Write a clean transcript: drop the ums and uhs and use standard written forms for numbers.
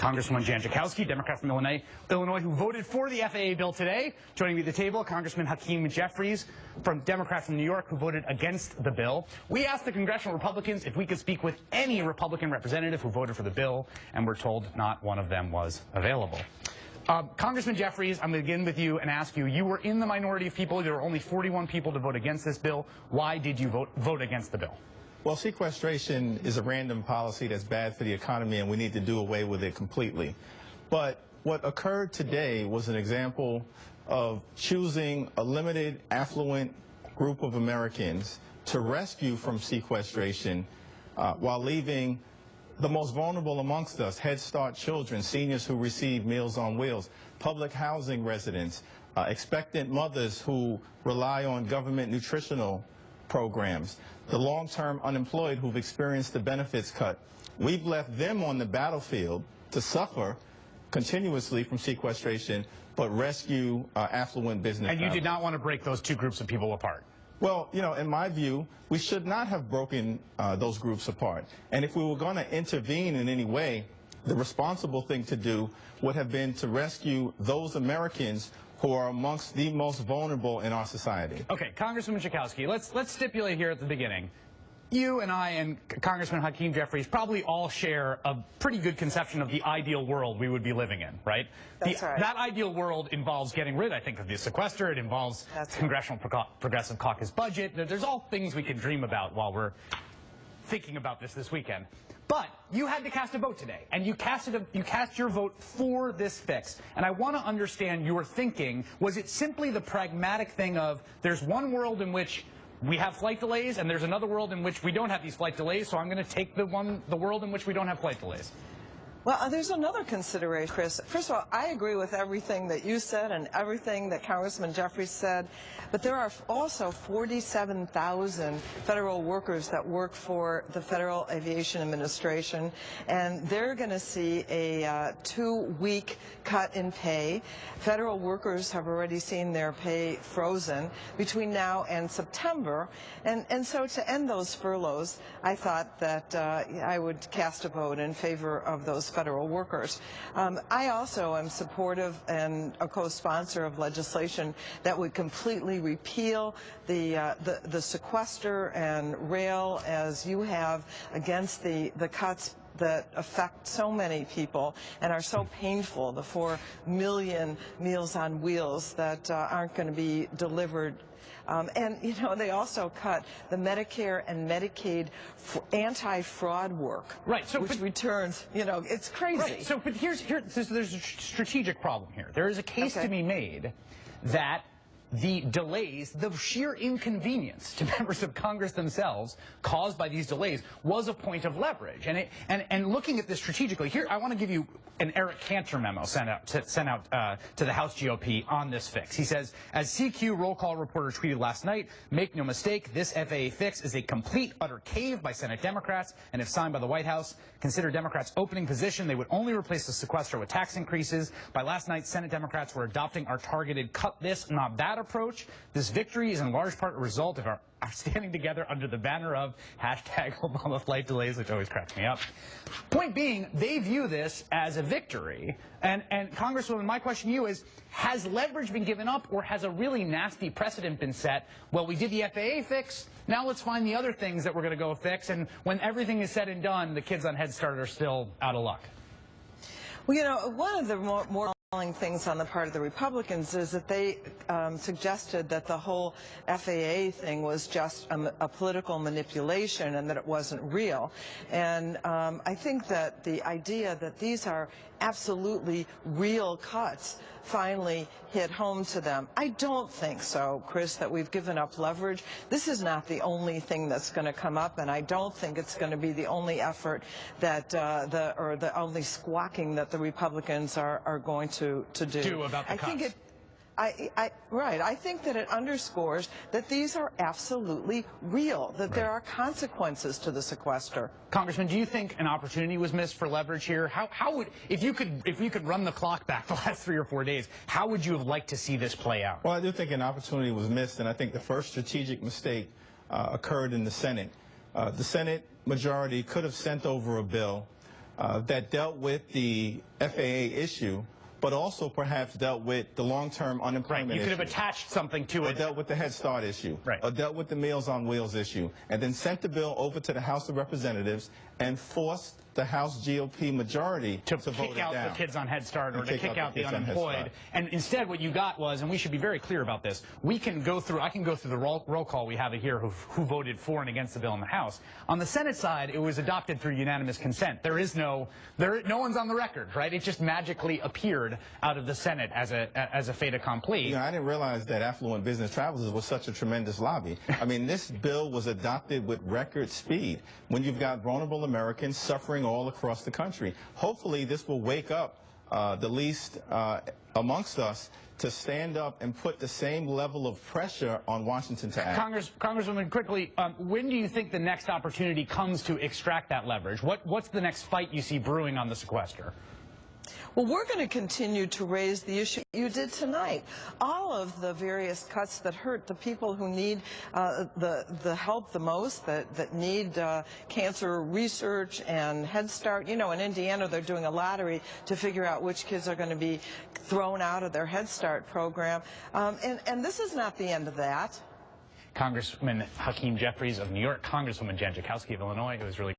Congresswoman Jan Schakowsky, Democrat from Illinois, who voted for the FAA bill today. Joining me at the table, Congressman Hakeem Jeffries, Democrat from New York, who voted against the bill. We asked the congressional Republicans if we could speak with any Republican representative who voted for the bill, and we're told not one of them was available. Congressman Jeffries, I'm going to begin with you and ask you, you were in the minority of people. There were only 41 people to vote against this bill. Why did you vote against the bill? Well, sequestration is a random policy that's bad for the economy, and we need to do away with it completely. But what occurred today was an example of choosing a limited, affluent group of Americans to rescue from sequestration while leaving the most vulnerable amongst us, Head Start children, seniors who receive Meals on Wheels, public housing residents, expectant mothers who rely on government nutritional programs, the long-term unemployed who've experienced the benefits cut. We've left them on the battlefield to suffer continuously from sequestration, but rescue affluent business. And you did not want to break those two groups of people apart? Well, you know, in my view, we should not have broken those groups apart. And if we were going to intervene in any way, the responsible thing to do would have been to rescue those Americans who are amongst the most vulnerable in our society. Okay, Congresswoman Schakowsky, let's stipulate here at the beginning. You and I and Congressman Hakeem Jeffries probably all share a pretty good conception of the ideal world we would be living in, right? That's right. That ideal world involves getting rid, I think, of the sequester. It involves Congressional Progressive Caucus budget. There's all things we can dream about while we're thinking about this weekend. But you had to cast a vote today, and you cast your vote for this fix. And I want to understand your thinking. Was it simply the pragmatic thing of there's one world in which we have flight delays, and there's another world in which we don't have these flight delays, so I'm going to take the world in which we don't have flight delays? Well, there's another consideration, Chris. First of all, I agree with everything that you said and everything that Congressman Jeffries said, but there are also 47,000 federal workers that work for the Federal Aviation Administration, and they're going to see a 2-week cut in pay. Federal workers have already seen their pay frozen between now and September, and so to end those furloughs, I thought that I would cast a vote in favor of those federal workers. I also am supportive and a co-sponsor of legislation that would completely repeal the sequester and rail, as you have, against the cuts that affect so many people and are so painful, the 4 million Meals on Wheels that aren't going to be delivered. And, you know, they also cut the Medicare and Medicaid anti-fraud work, right, so, which returns, you know, it's crazy. Right, so, but there's a strategic problem here. There is a case to be made that the delays, the sheer inconvenience to members of Congress themselves caused by these delays was a point of leverage. And looking at this strategically, here I want to give you an Eric Cantor memo sent out to the House GOP on this fix. He says, as CQ roll call reporter tweeted last night, make no mistake, this FAA fix is a complete, utter cave by Senate Democrats, and if signed by the White House, consider Democrats' opening position, they would only replace the sequester with tax increases. By last night, Senate Democrats were adopting our targeted cut this, not that approach. This victory is in large part a result of our standing together under the banner of #Obama flight delays, which always cracks me up. Point being, they view this as a victory. And Congresswoman, my question to you is, has leverage been given up, or has a really nasty precedent been set? Well, we did the FAA fix, now let's find the other things that we're going to go fix, and when everything is said and done, the kids on Head Start are still out of luck. Well, you know, one of the more things on the part of the Republicans is that they suggested that the whole FAA thing was just a political manipulation and that it wasn't real. And I think that the idea that these are absolutely real cuts finally hit home to them. I don't think so, Chris, that we've given up leverage. This is not the only thing that's going to come up, and I don't think it's going to be the only effort that the only squawking that the Republicans are going to do about the cuts. I think that it underscores that these are absolutely real, that there are consequences to the sequester. Congressman, do you think an opportunity was missed for leverage here? How would, if you could run the clock back the last 3 or 4 days, how would you have liked to see this play out? Well, I do think an opportunity was missed, and I think the first strategic mistake occurred in the Senate. The Senate majority could have sent over a bill that dealt with the FAA issue, but also perhaps dealt with the long-term unemployment You could issue. have attached something to Or it. dealt with the Head Start issue. Right. Or dealt with the Meals on Wheels issue. And then sent the bill over to the House of Representatives and forced the House GOP majority to vote kick it out down. the kids on Head Start or to kick out the kids on Head unemployed. Start. And instead what you got was, and we should be very clear about this, I can go through the roll call we have here who voted for and against the bill in the House. On the Senate side, it was adopted through unanimous consent. No one's on the record, right? It just magically appeared out of the Senate as a fait accompli. You know, I didn't realize that Affluent Business Travelers was such a tremendous lobby. I mean, this bill was adopted with record speed when you've got vulnerable Americans suffering all across the country. Hopefully, this will wake up the least amongst us to stand up and put the same level of pressure on Washington to act. Congresswoman, quickly, when do you think the next opportunity comes to extract that leverage? What's the next fight you see brewing on the sequester? Well, we're going to continue to raise the issue you did tonight. All of the various cuts that hurt the people who need the help the most, that need cancer research and Head Start. You know, in Indiana, they're doing a lottery to figure out which kids are going to be thrown out of their Head Start program. And this is not the end of that. Congressman Hakeem Jeffries of New York, Congresswoman Jan Schakowsky of Illinois. It was really